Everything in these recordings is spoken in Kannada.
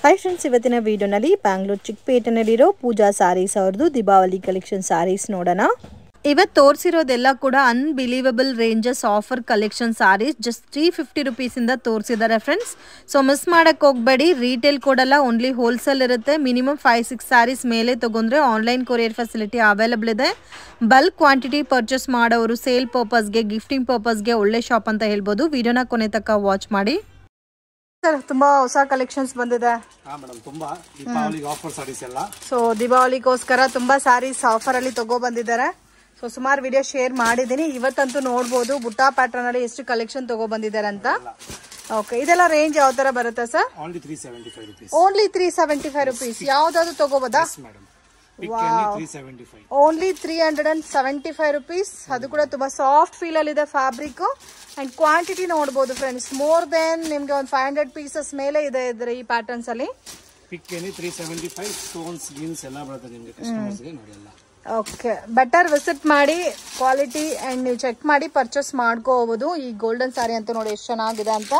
ಹಾಯ್ ಫ್ರೆಂಡ್ಸ್, ಇವತ್ತಿನ ವಿಡಿಯೋನಲ್ಲಿ ಬ್ಯಾಂಗ್ಳೂರ್ ಚಿಕ್ಕಪೇಟೆನಲ್ಲಿರೋ ಪೂಜಾ ಸಾರೀಸ್ ಅವ್ರದ್ದು ದೀಪಾವಳಿ ಕಲೆಕ್ಷನ್ ಸಾರೀಸ್ ನೋಡೋಣ. ಇವತ್ತು ತೋರಿಸಿರೋದೆಲ್ಲ ಕೂಡ unbelievable ranges offer collection saris. Just 350 ರುಪೀಸಿಂದ ತೋರಿಸಿದ್ದಾರೆ ಫ್ರೆಂಡ್ಸ್. ಸೊ ಮಿಸ್ ಮಾಡೋಕ್ಕೆ ಹೋಗಬೇಡಿ. ರೀಟೇಲ್ ಕೊಡಲ್ಲ, ಓನ್ಲಿ ಹೋಲ್ಸೇಲ್ ಇರುತ್ತೆ. ಮಿನಿಮಮ್ 5-6 ಸಾರೀಸ್ ಮೇಲೆ ತೊಗೊಂಡ್ರೆ ಆನ್ಲೈನ್ ಕೊರಿಯರ್ ಫೆಸಿಲಿಟಿ ಅವೈಲಬಲ್ ಇದೆ. ಬಲ್ಕ್ ಕ್ವಾಂಟಿಟಿ ಪರ್ಚೇಸ್ ಮಾಡೋರು ಸೇಲ್ ಪರ್ಪಸ್ಗೆ, ಗಿಫ್ಟಿಂಗ್ ಪರ್ಪಸ್ಗೆ ಒಳ್ಳೆ ಶಾಪ್ ಅಂತ ಹೇಳ್ಬೋದು. ವಿಡಿಯೋನ ಕೊನೆ ತನಕ ವಾಚ್ ಮಾಡಿ. ಸರ್, ತುಂಬಾ ಹೊಸ ಕಲೆಕ್ಷನ್ಸ್ ಬಂದಿದೆ. ಸೊ ದೀಪಾವಳಿಗೋಸ್ಕರ ತುಂಬಾ ಸಾರೀಸ್ ಆಫರ್ ಅಲ್ಲಿ ತಗೋ ಬಂದಿದ್ದಾರೆ. ಸೊ ಸುಮಾರು ವಿಡಿಯೋ ಶೇರ್ ಮಾಡಿದೀನಿ. ಇವತ್ತಂತೂ ನೋಡಬಹುದು ಬುಟ್ಟ ಪ್ಯಾಟರ್ನ್ ಅಲ್ಲಿ ಎಷ್ಟು ಕಲೆಕ್ಷನ್ ತಗೋ ಬಂದಿದ್ದಾರೆ ಅಂತ. ಓಕೆ, ಇದೆಲ್ಲ ರೇಂಜ್ ಯಾವ ತರ ಬರುತ್ತೆ ಸರ್? Only 375 rupees. ಯಾವ್ದಾದ್ರು ತಗೋಬೋದಾ? Only 375 rupees. ಅದು ಕೂಡ ತುಂಬಾ ಸಾಫ್ಟ್ ಫೀಲ್ ಅಲ್ಲಿ ಇದೆ ಫ್ಯಾಬ್ರಿಕ್. ಅಂಡ್ ಕ್ವಾಂಟಿಟಿ ನೋಡಬಹುದು ಫ್ರೆಂಡ್ಸ್, ಮೋರ್ ದೆನ್ ನಿಮ್ಗೆ ಒಂದು 500 ಪೀಸಸ್ ಮೇಲೆ ಇದೆ ಇದ್ರೆ ಈ ಪ್ಯಾಟರ್ನ್ಸ್ ಅಲ್ಲಿ. ಓಕೆ, ಬೆಟರ್ ವಿಸಿಟ್ ಮಾಡಿ, ಕ್ವಾಲಿಟಿ ಅಂಡ್ ನೀವು ಚೆಕ್ ಮಾಡಿ ಪರ್ಚೇಸ್ ಮಾಡ್ಕೋಬಹುದು. ಈ ಗೋಲ್ಡನ್ ಸಾರಿ ಅಂತ ನೋಡಿ ಎಷ್ಟು ಚೆನ್ನಾಗಿದೆ ಅಂತ.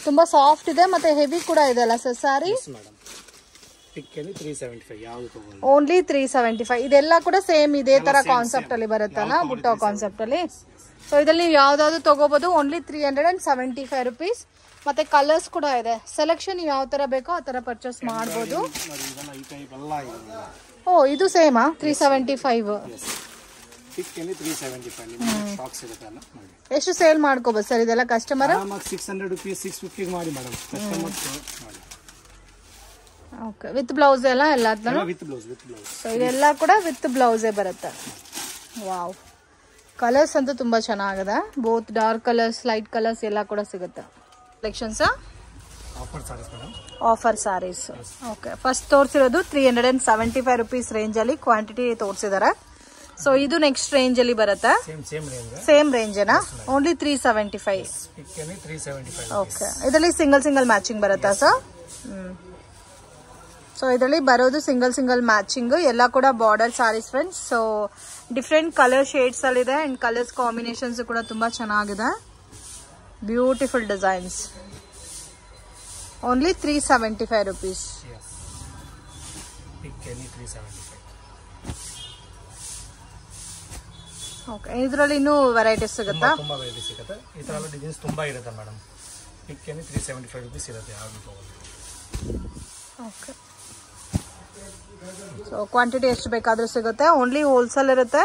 ತುಂಬಾ ಸಾಫ್ಟ್ ಇದೆ ಮತ್ತೆ ಹೆವಿ ಕೂಡ ಇದೆ ಅಲ್ಲ ಸರ್ ಸಾರಿ? ಓನ್ಲಿ 375. ಇದೆಲ್ಲ ಕೂಡ ಸೇಮ್ ಇದೇ ತರ ಕಾನ್ಸೆಪ್ಟ್ ಅಲ್ಲಿ ಬರುತ್ತಲ್ಲ, ಬುಟ್ಟ ಕಾನ್ಸೆಪ್ಟ್ ಅಲ್ಲಿ. ಸೊ ಇದ್ರಲ್ಲಿ ನೀವು ಯಾವ್ದಾದ್ರು ತಗೋಬಹುದು. Only 375 rupees. ಮತ್ತೆ ಕಲರ್ಸ್ ಕೂಡ ಇದೆ. ಸೆಲೆಕ್ಷನ್ ಯಾವ ತರ ಬೇಕೋ ಆ ತರ ಪರ್ಚೇಸ್ ಮಾಡಬಹುದು. ಓ, ಇದು ಸೇಮಾ 375? ಎಷ್ಟು ಸೇಲ್ ಮಾಡ್ಕೋಬಹುದು ಸರ್ ಇದೆಲ್ಲ ಕಸ್ಟಮರ್? 600 ರುಪೀಸ್ 650 ಮಾಡಿ ಮೇಡಮ್. ಓಕೆ, ವಿತ್ ಬ್ಲೌಸ್ ಎಲ್ಲ ಸೊ ಇದೆಲ್ಲ ಕೂಡ ವಿತ್ ಬ್ಲೌಸೇ ಬರುತ್ತೆ. ವಾವ್, ಕಲರ್ಸ್ ಅಂತೂ ತುಂಬಾ ಚೆನ್ನಾಗಿದೆ. Both dark colours, light colours ಎಲ್ಲ ಕೂಡ ಸಿಗುತ್ತೆ. Collections offer saris. Okay, first ತೋರಿಸಿರೋದು 375 ರುಪೀಸ್ ರೇಂಜ್ ಅಲ್ಲಿ ಕ್ವಾಂಟಿಟಿ ತೋರಿಸಿದ್ದಾರೆ. ಸೊ ಇದು ನೆಕ್ಸ್ಟ್ ರೇಂಜ್ ಅಲ್ಲಿ ಬರುತ್ತೆ. Same range only 375. ಓಕೆ, ಇದರಲ್ಲಿ ಸಿಂಗಲ್ ಮ್ಯಾಚಿಂಗ್ ಬರುತ್ತಾ ಸರ್? ಸೊ ಇದರಲ್ಲಿ ಬರೋದು ಸಿಂಗಲ್ ಮ್ಯಾಚಿಂಗ್. ಎಲ್ಲ ಕೂಡ border saris friends. So different colour shades ಅಲ್ಲಿ ಇದೆ ಅಂಡ್ ಕಲರ್ಸ್ ಕಾಂಬಿನೇಷನ್ಸ್ ಕೂಡ ತುಂಬಾ ಚೆನ್ನಾಗಿದೆ. Beautiful designs. Only 375 rupees. Okay, ಇದರಲ್ಲಿ ಇನ್ನೂ ವೆರೈಟೀಸ್ ಸಿಗುತ್ತಾ? ತುಂಬಾ ವೆರೈಟಿ ಸಿಗುತ್ತೆ. ಈ ತರ ಡಿಸೈನ್ಸ್ ತುಂಬಾ ಇರುತ್ತೆ ಮೇಡಮ್. ಪಿಕ್ ಏನಿ 375 ರುಪೀಸ್ ಇರುತ್ತೆ ಯಾವುದು ತಗೊಳ್ಳಿ. ಓಕೆ, ಸೊ ಕ್ವಾಂಟಿಟಿ ಎಷ್ಟು ಬೇಕಾದ್ರೂ ಸಿಗುತ್ತೆ. ಓನ್ಲಿ ಹೋಲ್ಸೇಲ್ ಇರುತ್ತೆ.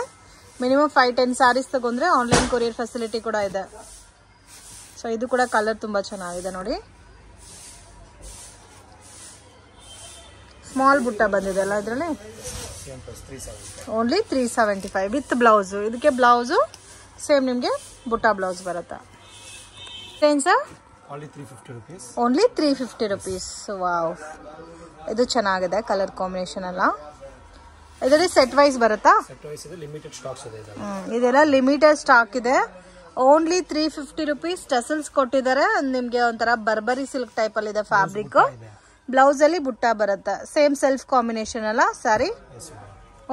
ಮಿನಿಮಮ್ 5-10 ಸಾರೀಸ್ ತಗೊಂಡ್ರೆ ಆನ್ಲೈನ್ ಕೊರಿಯರ್ ಫೆಸಿಲಿಟಿ ಕೂಡ ಇದೆ. ಸೊ ಇದು ಕೂಡ ಕಲರ್ ತುಂಬಾ ಚೆನ್ನಾಗಿದೆ ನೋಡಿ. ಸ್ಮಾಲ್ ಬುಟ್ಟ ಬಂದಿದೆ ಅಲ್ಲ ಇದರಲ್ಲಿ. Only 375 with blouse. ಇದಕ್ಕೆ ಬ್ಲೌಸ್ ಸೇಮ್ ನಿಮ್ಗೆ ಬುಟ್ಟ ಬ್ಲೌಸ್ ಬರುತ್ತೆ. ಏನ್ ಸರ್? Only 350 rupees. ವಾವ್, ಇದು ಚೆನ್ನಾಗಿದೆ ಕಲರ್ ಕಾಂಬಿನೇಷನ್ ಎಲ್ಲ. ಇದರಲ್ಲಿ ಸೆಟ್ ವೈಸ್ ಬರುತ್ತಾ? ಇದೆಲ್ಲ ಲಿಮಿಟೆಡ್ ಸ್ಟಾಕ್ ಇದೆ. Only 350 rupees. ಟಸಲ್ಸ್ ಕೊಟ್ಟಿದ್ದಾರೆ. ನಿಮ್ಗೆ ಒಂಥರ ಬರ್ಬರಿ ಸಿಲ್ಕ್ ಟೈಪ್ ಅಲ್ಲಿ ಇದೆ ಫ್ಯಾಬ್ರಿಕ್. ಬ್ಲೌಸ್ ಅಲ್ಲಿ ಬುಟ್ಟ ಬರುತ್ತೆ. ಸೇಮ್ ಸೆಲ್ಫ್ ಕಾಂಬಿನೇಷನ್ ಅಲ್ಲ ಸಾರಿ.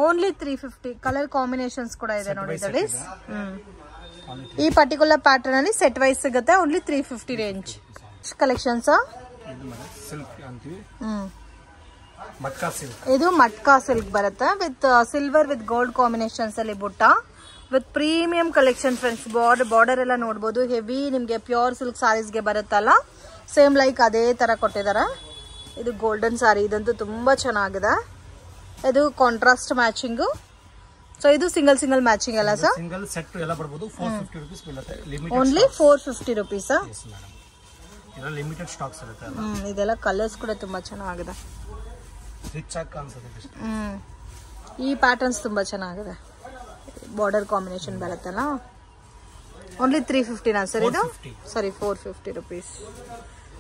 ಓನ್ಲಿ 350. ಕಲರ್ ಕಾಂಬಿನೇಷನ್ಸ್ ಕೂಡ ಇದೆ ನೋಡಿ ಇದರಲ್ಲಿ. ಈ ಪರ್ಟಿಕ್ಯುಲರ್ ಪ್ಯಾಟರ್ನ್ ಅಲ್ಲಿ ಸೆಟ್ ವೈಸ್ ಸಿಗುತ್ತೆ. Only 350 range. ಕಲೆಕ್ಷನ್ಸ್ ಇದು ಮಟ್ಕಾ ಸಿಲ್ಕ್ ಬರುತ್ತೆ with silver with gold combinations ಅಲ್ಲಿ ಬುಟ್ಟ with premium collection friends. Border ಎಲ್ಲ ನೋಡಬಹುದು. ಹೆವಿ ನಿಮ್ಗೆ ಪ್ಯೂರ್ ಸಿಲ್ಕ್ ಸಾರೀಸ್ಗೆ ಬರುತ್ತಲ್ಲ, ಸೇಮ್ ಲೈಕ್ ಅದೇ ತರ ಕೊಟ್ಟಿದ್ದಾರೆ. ಇದು ಗೋಲ್ಡನ್ ಸಾರಿ. ಇದಂತೂ ತುಂಬಾ ಚೆನ್ನಾಗಿದೆ. ಇದು ಕಾಂಟ್ರಾಸ್ಟ್ ಮ್ಯಾಚಿಂಗ್. ಸೊ ಇದು ಸಿಂಗಲ್ ಮ್ಯಾಚಿಂಗ್ ಅಲ್ಲ ಸರ್? ಸಿಂಗಲ್ ಸೆಟ್ ಎಲ್ಲ ಬರಬಹುದು. 450 ರುಪೀಸ್ ಬೀಳುತ್ತೆ. Only 450 rupees. ಇದೆಲ್ಲ ಲಿಮಿಟೆಡ್ ಸ್ಟಾಕ್ಸ್ ಇರುತ್ತೆ. ಇದೆಲ್ಲ ಕಲರ್ಸ್ ಕೂಡ ತುಂಬಾ ಚೆನ್ನಾಗಿದೆ. ರಿಚ್ ಆಗಿ ಕಾಣಿಸುತ್ತೆ. ಈ ಪ್ಯಾಟರ್ನ್ಸ್ ತುಂಬಾ ಚೆನ್ನಾಗಿದೆ. ಬಾರ್ಡರ್ ಕಾಂಬಿನೇಷನ್ ಬರುತ್ತಲ್ಲ. ಓನ್ಲಿ 350 ಸರ್ ಇದು? ಸಾರಿ, 450 ರುಪೀಸ್.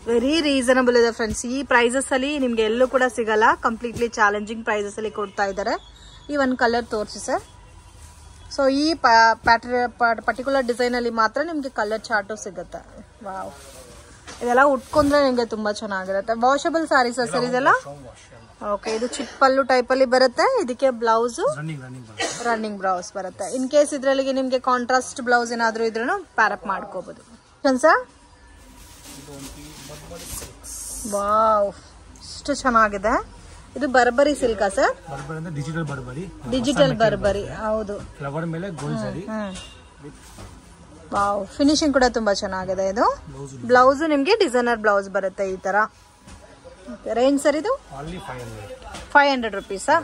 ವೆರಿ ರೀಸನಬಲ್ ಇದೆ ಫ್ರೆಂಡ್ಸ್. ಈ ಪ್ರೈಸಸ್ ಅಲ್ಲಿ ನಿಮ್ಗೆ ಎಲ್ಲೂ ಕೂಡ ಸಿಗಲ್ಲ. ಕಂಪ್ಲೀಟ್ಲಿ ಚಾಲೆಂಜಿಂಗ್ ಪ್ರೈಸಸ್ ಅಲ್ಲಿ ಕೊಡ್ತಾ ಇದ್ದಾರೆ. ಈ ಒಂದು ಕಲರ್ ತೋರಿಸಿ ಸರ್. ಸೊ ಈ ಪರ್ಟಿಕ್ಯುಲರ್ ಡಿಸೈನ್ ಅಲ್ಲಿ ಮಾತ್ರ ನಿಮ್ಗೆ ಕಲರ್ ಚಾರ್ಟು ಸಿಗುತ್ತೆ. ವಾವ್, ಇದೆಲ್ಲ ಉಟ್ಕೊಂಡ್ರೆ ನಿಮ್ಗೆ ತುಂಬಾ ಚೆನ್ನಾಗಿರುತ್ತೆ. ವಾಷಬಲ್ ಸಾರೀಸ್ ಸರ್ ಇದೆಲ್ಲ? ಓಕೆ, ಇದು ಚಿಕ್ಕ ಪಲ್ಲು ಟೈಪ್ ಅಲ್ಲಿ ಬರುತ್ತೆ. ಇದಕ್ಕೆ ಬ್ಲೌಸ್ ರನ್ನಿಂಗ್ ಬ್ಲೌಸ್ ಬರುತ್ತೆ. ಇನ್ ಕೇಸ್ ಇದ್ರಲ್ಲಿ ನಿಮ್ಗೆ ಕಾಂಟ್ರಾಸ್ಟ್ ಬ್ಲೌಸ್ ಏನಾದ್ರು ಇದ್ರೂ ಪ್ಯಾರಪ್ ಮಾಡ್ಕೋಬಹುದು ಸರ್. ವಾವ್, ಇಷ್ಟು ಚೆನ್ನಾಗಿದೆ. ಇದು ಬರ್ಬರಿ ಸಿಲ್ಕಾ ಸರ್? ಬರ್ಬರಿ ಅಂದ್ರೆ ಡಿಜಿಟಲ್ ಬರ್ಬರಿ. ಡಿಜಿಟಲ್ ಬರ್ಬರಿ ಹೌದು. ಫ್ಲವರ್ ಮೇಲೆ ಗೋಲ್ಡ್ ಸಾರಿ. ವಾವ್, ಫಿನಿಶಿಂಗ್ ಕೂಡ ತುಂಬಾ ಚೆನ್ನಾಗಿದೆ. ಇದು ಬ್ಲೌಸ್ ನಿಮ್ಗೆ ಡಿಸೈನರ್ ಬ್ಲೌಸ್ ಬರುತ್ತೆ ಈ ತರ. ರೇಂಜ್ ಸರ್ ಇದು? 500 ರುಪೀಸಾ?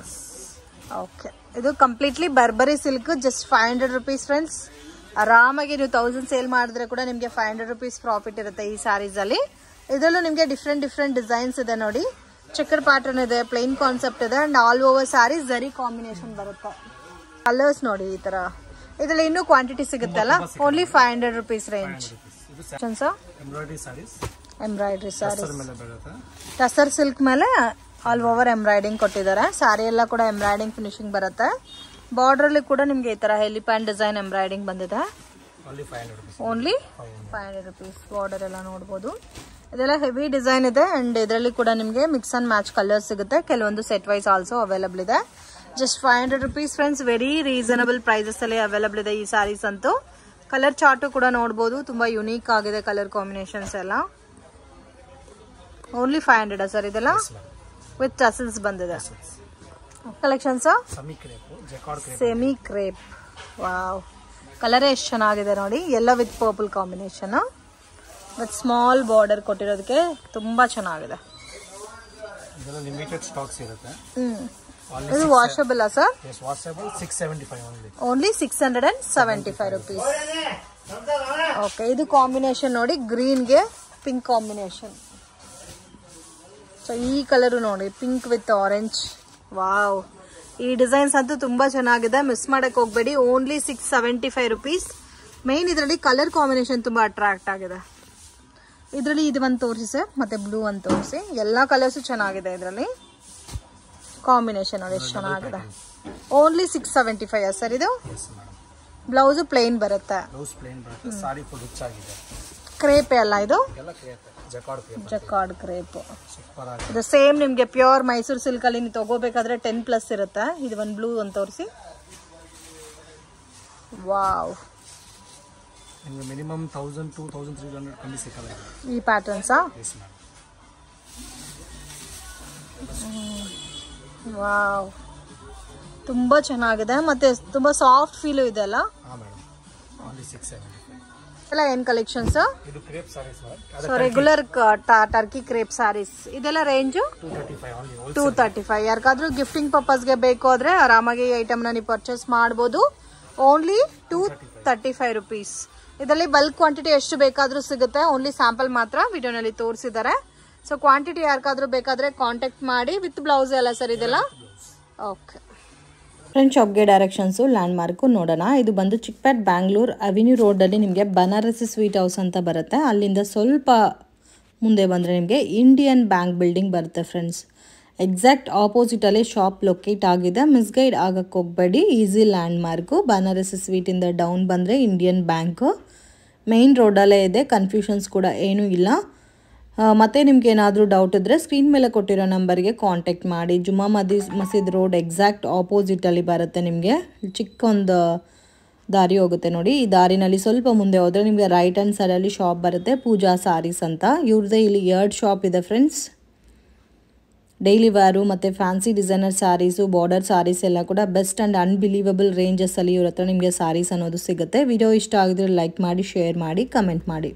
ಓಕೆ, ಇದು completely Burberry silk, just 500 rupees friends. ಆರಾಮಾಗಿ ನೀವು 1000 ಸೇಲ್ ಮಾಡಿದ್ರೆ ಕೂಡ ನಿಮಗೆ 500 ರುಪೀಸ್ ಪ್ರಾಫಿಟ್ ಇರುತ್ತೆ ಈ ಸ್ಯಾರೀಸ್ ಅಲ್ಲಿ. ಇದರಲ್ಲೂ ನಿಮಗೆ ಡಿಫ್ರೆಂಟ್ ಡಿಸೈನ್ಸ್ ಇದೆ ನೋಡಿ. ಚೆಕರ್ ಪ್ಯಾಟರ್ನ್ ಇದೆ, ಪ್ಲೇನ್ ಕಾನ್ಸೆಪ್ಟ್ ಇದೆ, and all over sari zari combination ಬರುತ್ತೆ. ಕಲರ್ಸ್ ನೋಡಿ ಈ ತರ. ಇದರಲ್ಲಿ ಇನ್ನೂ ಕ್ವಾಂಟಿಟಿ ಸಿಗುತ್ತಲ್ಲ. Only 500 rupees range. Embroidery saris, tussar silk ಮೇಲೆ ಆಲ್ ಓವರ್ ಎಂಬ್ರಾಯ್ಡಿಂಗ್ ಕೊಟ್ಟಿದ್ದಾರೆ. ಸ್ಯಾರಿ ಎಲ್ಲ ಕೂಡ ಎಂಬ್ರಾಯ್ಡಿಂಗ್ ಫಿನಿಶಿಂಗ್ ಬರುತ್ತೆ. ಬಾರ್ಡರ್ ಅಲ್ಲಿ ಕೂಡ ನಿಮ್ಗೆ ಈ ತರ ಹೆಲಿಪ್ಯಾನ್ ಡಿಸೈನ್ ಎಂಬ್ರಾಯ್ಡಿಂಗ್ ಬಂದಿದೆ. Only 500 rupees. ಬಾರ್ಡರ್ ಎಲ್ಲ ನೋಡಬಹುದು. ಇದೆಲ್ಲ ಹೆವಿ ಡಿಸೈನ್ ಇದೆ ಅಂಡ್ ಇದರಲ್ಲಿ ಕೂಡ ನಿಮಗೆ ಮಿಕ್ಸ್ ಅಂಡ್ ಮ್ಯಾಚ್ ಕಲರ್ ಸಿಗುತ್ತೆ. ಕೆಲವೊಂದು ಸೆಟ್ ವೈಸ್ ಆಲ್ಸೋ ಅವೈಲಬಲ್ ಇದೆ. Just 500 rupees friends. Very reasonable prices ಅಲ್ಲಿ ಅವೈಲಬಲ್ ಇದೆ ಈ ಸ್ಯಾರೀಸ್ ಅಂತೂ. ಕಲರ್ ಚಾರ್ಟ್ ಕೂಡ ನೋಡಬಹುದು, ತುಂಬಾ ಯುನೀಕ್ ಆಗಿದೆ ಕಲರ್ ಕಾಂಬಿನೇಷನ್ಸ್ ಎಲ್ಲ. ಓನ್ಲಿ 500 ಸರ್ ಇದೆಲ್ಲ ವಿತ್ ಟಸಲ್ಸ್ ಬಂದಿದೆ. Collections semi crepe. Wow, colour ಎಷ್ಟು ಚೆನ್ನಾಗಿದೆ ನೋಡಿ. ಎಲ್ಲ with purple combination with small border ಕೊಟ್ಟಿರೋದಕ್ಕೆ ತುಂಬಾ ಚೆನ್ನಾಗಿದೆ. ಇದು washable sir? Only 675 rupees. Okay, ಇದು ಕಾಂಬಿನೇಷನ್ ನೋಡಿ, ಗ್ರೀನ್ಗೆ ಪಿಂಕ್ ಕಾಂಬಿನೇಷನ್. ಸೊ ಈ ಕಲರ್ ನೋಡಿ, ಪಿಂಕ್ ವಿತ್ ಆರೆಂಜ್. ವಾವ್, ಈ ಡಿಸೈನ್ಸ್ ಅಂತೂ ತುಂಬಾ ಚೆನ್ನಾಗಿದೆ, ಮಿಸ್ ಮಾಡಕ್ ಹೋಗ್ಬೇಡಿ. Only 675 rupees. ಮೇನ್ ಇದರಲ್ಲಿ ಕಲರ್ ಕಾಂಬಿನೇಷನ್ ತುಂಬಾ ಅಟ್ರಾಕ್ಟ್ ಆಗಿದೆ. ಇದರಲ್ಲಿ ಇದು ಒಂದು ತೋರಿಸಿ ಸರ್, ಮತ್ತೆ ಬ್ಲೂ ಒಂದು ತೋರಿಸಿ. ಎಲ್ಲಾ ಕಲರ್ಸ್ ಚೆನ್ನಾಗಿದೆ ಇದರಲ್ಲಿ. ಕಾಂಬಿನೇಷನ್ ನೋಡಿ ಎಷ್ಟು ಚೆನ್ನಾಗಿದೆ. ಓನ್ಲಿ 675 ಸರ್ ಇದು. ಬ್ಲೌಸ್ ಪ್ಲೇನ್ ಬರುತ್ತೆ. ಕ್ರೇಪ್ ಅಲ್ಲ ಇದು? Jacquard crepe. ಇದು ಸೇಮ್ ನಿಮ್ಗೆ ಪ್ಯೂರ್ ಮೈಸೂರು ಸಿಲ್ಕ್ ಅಲ್ಲಿ ನೀವು ತಗೋಬೇಕಾದ್ರೆ 10+ ಇರುತ್ತೆ. ಇದು ಒಂದು ಬ್ಲೂ ಒಂದು ತೋರಿಸಿ. ವಾವ್, ಮಿನಿಮಮ್ 1000 to 1300 ಕಮ್ಮಿ ಸಿಕ್ಕಲ್ಲ ಈ ಪ್ಯಾಟರ್ನ್ಸಾ? ವಾವ್, ತುಂಬಾ ಚೆನ್ನಾಗಿದೆ ಮತ್ತೆ ತುಂಬಾ ಸಾಫ್ಟ್ ಫೀಲ್ ಇದೆ ಅಲ್ಲ. ಎಲ್ಲ ಏನ್ collections? So regular Turkey crepe saris. ಇದೆಲ್ಲ ರೇಂಜ್ 235. ಯಾರಿಗಾದ್ರೂ ಗಿಫ್ಟಿಂಗ್ ಪರ್ಪಸ್ಗೆ ಬೇಕು ಆದ್ರೆ ಆರಾಮಾಗಿ ಈ ಐಟಮ್ ನ ನೀವು ಪರ್ಚೇಸ್ ಮಾಡಬಹುದು. Only 235 rupees. ಇದರಲ್ಲಿ ಬಲ್ಕ್ ಕ್ವಾಂಟಿಟಿ ಎಷ್ಟು ಬೇಕಾದ್ರೂ ಸಿಗುತ್ತೆ. ಓನ್ಲಿ ಸ್ಯಾಂಪಲ್ ಮಾತ್ರ ವಿಡಿಯೋನಲ್ಲಿ ತೋರಿಸಿದ್ದಾರೆ. ಸೊ ಕ್ವಾಂಟಿಟಿ ಯಾರಿಗಾದ್ರೂ ಬೇಕಾದ್ರೆ ಕಾಂಟ್ಯಾಕ್ಟ್ ಮಾಡಿ. ವಿತ್ ಬ್ಲೌಸ್ ಎಲ್ಲ ಸರ್ ಇದೆಲ್ಲ? ಓಕೆ ಫ್ರೆಂಡ್ಸ್, ಶಾಪ್ಗೆ ಡೈರೆಕ್ಷನ್ಸು ಲ್ಯಾಂಡ್ ಮಾರ್ಕು ನೋಡೋಣ. ಇದು ಬಂದು ಚಿಕ್ಪೇಟ್ ಬ್ಯಾಂಗ್ಳೂರ್ ಅವೆನ್ಯೂ ರೋಡಲ್ಲಿ ನಿಮಗೆ ಬನಾರಸಿ ಸ್ವೀಟ್ ಹೌಸ್ ಅಂತ ಬರುತ್ತೆ. ಅಲ್ಲಿಂದ ಸ್ವಲ್ಪ ಮುಂದೆ ಬಂದರೆ ನಿಮಗೆ ಇಂಡಿಯನ್ ಬ್ಯಾಂಕ್ ಬಿಲ್ಡಿಂಗ್ ಬರುತ್ತೆ ಫ್ರೆಂಡ್ಸ್. ಎಕ್ಸಾಕ್ಟ್ ಆಪೋಸಿಟಲ್ಲಿ ಶಾಪ್ ಲೊಕೇಟ್ ಆಗಿದೆ. ಮಿಸ್ಗೈಡ್ ಆಗಕ್ಕೆ ಹೋಗಬೇಡಿ. Easy landmark. ಬನಾರಸಿ ಸ್ವೀಟಿಂದ ಡೌನ್ ಬಂದರೆ ಇಂಡಿಯನ್ ಬ್ಯಾಂಕು ಮೇನ್ ರೋಡಲ್ಲೇ ಇದೆ. ಕನ್ಫ್ಯೂಷನ್ಸ್ ಕೂಡ ಏನೂ ಇಲ್ಲ. ಮತ್ತು ನಿಮ್ಗೆ ಏನಾದರೂ ಡೌಟ್ ಇದ್ದರೆ ಸ್ಕ್ರೀನ್ ಮೇಲೆ ಕೊಟ್ಟಿರೋ ನಂಬರ್ಗೆ ಕಾಂಟ್ಯಾಕ್ಟ್ ಮಾಡಿ. ಜುಮ್ಮಾ ಮಸೀದ್ ರೋಡ್ ಎಕ್ಸಾಕ್ಟ್ ಆಪೋಸಿಟಲ್ಲಿ ಬರುತ್ತೆ. ನಿಮಗೆ ಚಿಕ್ಕ ಒಂದು ದಾರಿ ಹೋಗುತ್ತೆ ನೋಡಿ. ಈ ದಾರಿನಲ್ಲಿ ಸ್ವಲ್ಪ ಮುಂದೆ ಹೋದರೆ ನಿಮಗೆ ರೈಟ್ ಹ್ಯಾಂಡ್ ಸೈಡಲ್ಲಿ ಶಾಪ್ ಬರುತ್ತೆ, ಪೂಜಾ ಸಾರೀಸ್ ಅಂತ. ಇವ್ರದ್ದೇ ಇಲ್ಲಿ 2 ಶಾಪ್ ಇದೆ ಫ್ರೆಂಡ್ಸ್. ಡೈಲಿ ವೇರು ಮತ್ತು fancy designer saris, border saris ಎಲ್ಲ ಕೂಡ ಬೆಸ್ಟ್ ಆ್ಯಂಡ್ ಅನ್ಬಿಲೀವಬಲ್ ರೇಂಜಸ್ಸಲ್ಲಿ ಇವ್ರ ಹತ್ರ ನಿಮಗೆ ಸ್ಯಾರೀಸ್ ಅನ್ನೋದು ಸಿಗುತ್ತೆ. ವಿಡಿಯೋ ಇಷ್ಟ ಆಗಿದ್ರೆ ಲೈಕ್ ಮಾಡಿ, ಶೇರ್ ಮಾಡಿ, ಕಮೆಂಟ್ ಮಾಡಿ.